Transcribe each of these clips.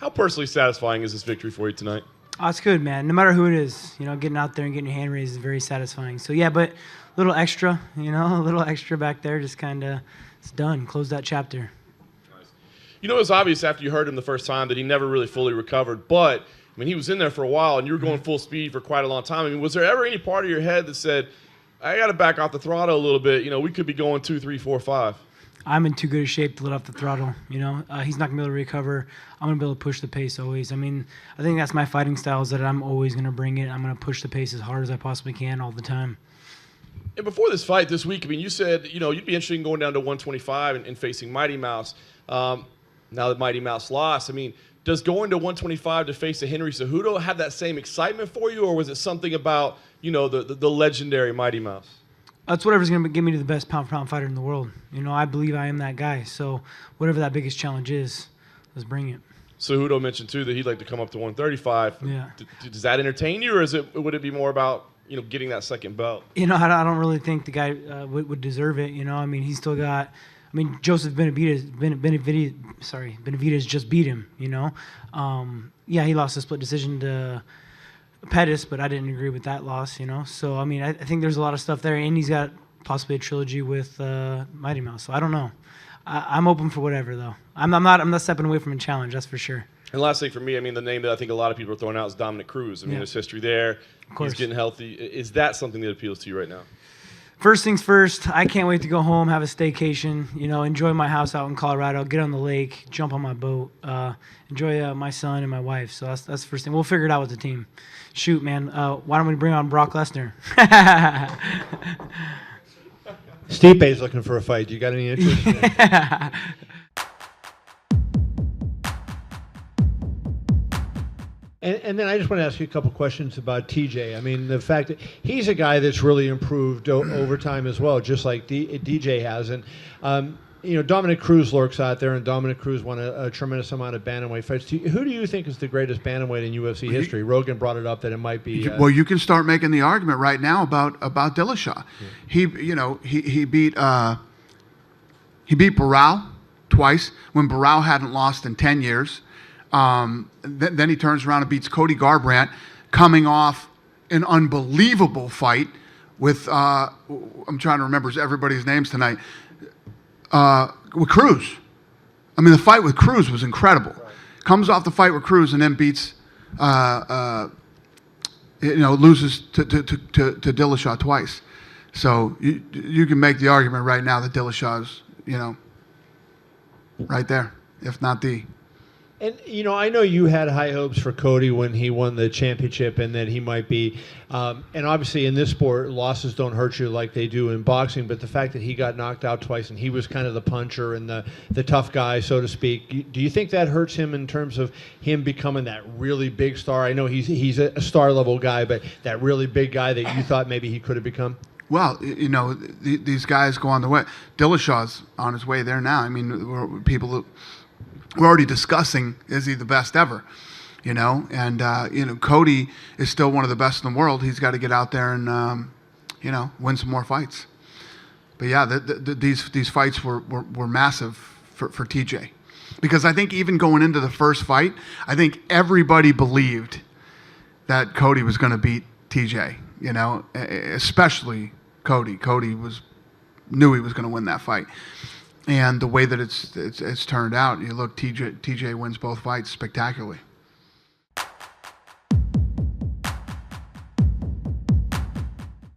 How personally satisfying is this victory for you tonight? Oh, it's good, man. No matter who it is, getting out there and getting your hand raised is very satisfying. So, yeah, but a little extra, a little extra back there, just kind of, it's done. Close that chapter. Nice. It was obvious after you heard him the first time that he never really fully recovered, but, he was in there for a while, and you were going full speed for quite a long time. Was there ever any part of your head that said, I got to back off the throttle a little bit, we could be going 2, 3, 4, 5? I'm in too good a shape to let off the throttle, He's not going to be able to recover. I'm going to be able to push the pace always. I think that's my fighting style is that I'm always going to bring it. I'm going to push the pace as hard as I possibly can all the time. And before this fight this week, you said, you'd be interested in going down to 125 and facing Mighty Mouse. Now that Mighty Mouse lost, does going to 125 to face a Henry Cejudo have that same excitement for you, or was it something about, the legendary Mighty Mouse? That's whatever's going to get me to the best pound-for-pound fighter in the world. I believe I am that guy. So whatever that biggest challenge is, let's bring it. Cejudo mentioned, too, that he'd like to come up to 135. Yeah. Does that entertain you, or would it be more about, getting that second belt? I don't really think the guy would deserve it. He's still got – Joseph Benavidez just beat him, Yeah, he lost a split decision to – Pettis, but I didn't agree with that loss, So, I think there's a lot of stuff there, and he's got possibly a trilogy with Mighty Mouse. So I don't know. I'm open for whatever, though. I'm not stepping away from a challenge, that's for sure. And last thing for me, the name that I think a lot of people are throwing out is Dominic Cruz. There's history there. Of course. He's getting healthy. Is that something that appeals to you right now? First things first, I can't wait to go home, have a staycation, enjoy my house out in Colorado, get on the lake, jump on my boat, enjoy my son and my wife. So that's the first thing. We'll figure it out with the team. Shoot, man. Why don't we bring on Brock Lesnar? Stipe's looking for a fight. You got any interest? Yeah. And then I just want to ask you a couple questions about TJ. The fact that he's a guy that's really improved over time as well, just like DJ has. And, Dominic Cruz lurks out there, and Dominic Cruz won a tremendous amount of bantamweight fights. Who do you think is the greatest bantamweight in UFC history? Rogan brought it up that it might be. Well, you can start making the argument right now about Dillashaw. Yeah. He beat Barao twice when Barao hadn't lost in 10 years. Then he turns around and beats Cody Garbrandt, coming off an unbelievable fight with I'm trying to remember everybody's names tonight. With Cruz. The fight with Cruz was incredible. Right. Comes off the fight with Cruz and then beats, loses to Dillashaw twice. So you can make the argument right now that Dillashaw's, right there, if not the. And, I know you had high hopes for Cody when he won the championship and that he might be. And obviously in this sport, losses don't hurt you like they do in boxing. But the fact that he got knocked out twice and he was kind of the puncher and the tough guy, so to speak, do you think that hurts him in terms of him becoming that really big star? I know he's a star-level guy, but that really big guy that you thought maybe he could have become? Well, these guys go on the way. Dillashaw's on his way there now. We're already discussing, is he the best ever? And Cody is still one of the best in the world. He's got to get out there and win some more fights. But yeah, these fights were massive for TJ, because I think even going into the first fight, I think everybody believed that Cody was going to beat TJ. Especially Cody. Cody knew he was going to win that fight. And the way that it's turned out, you look, TJ wins both fights spectacularly.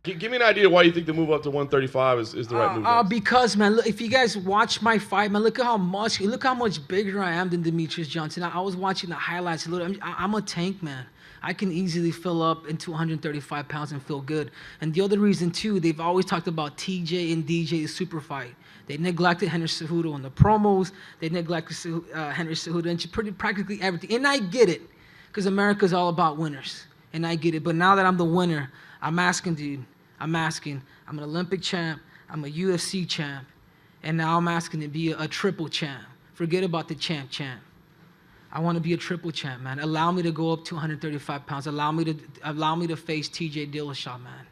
Give me an idea why you think the move up to 135 is the right move. Because, man, look, if you guys watch my fight, man, look how much bigger I am than Demetrius Johnson. I was watching the highlights a little. I'm a tank, man. I can easily fill up into 135 pounds and feel good. And the other reason, too, they've always talked about TJ and DJ's super fight. They neglected Henry Cejudo in the promos. They neglected Henry Cejudo in practically everything. And I get it, because America's all about winners. And I get it. But now that I'm the winner, I'm asking, dude. I'm asking. I'm an Olympic champ. I'm a UFC champ. And now I'm asking to be a triple champ. Forget about the champ. I want to be a triple champ, man. Allow me to go up to 135 pounds. Allow me to face TJ Dillashaw, man.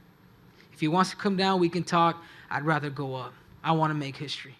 If he wants to come down, we can talk. I'd rather go up. I want to make history.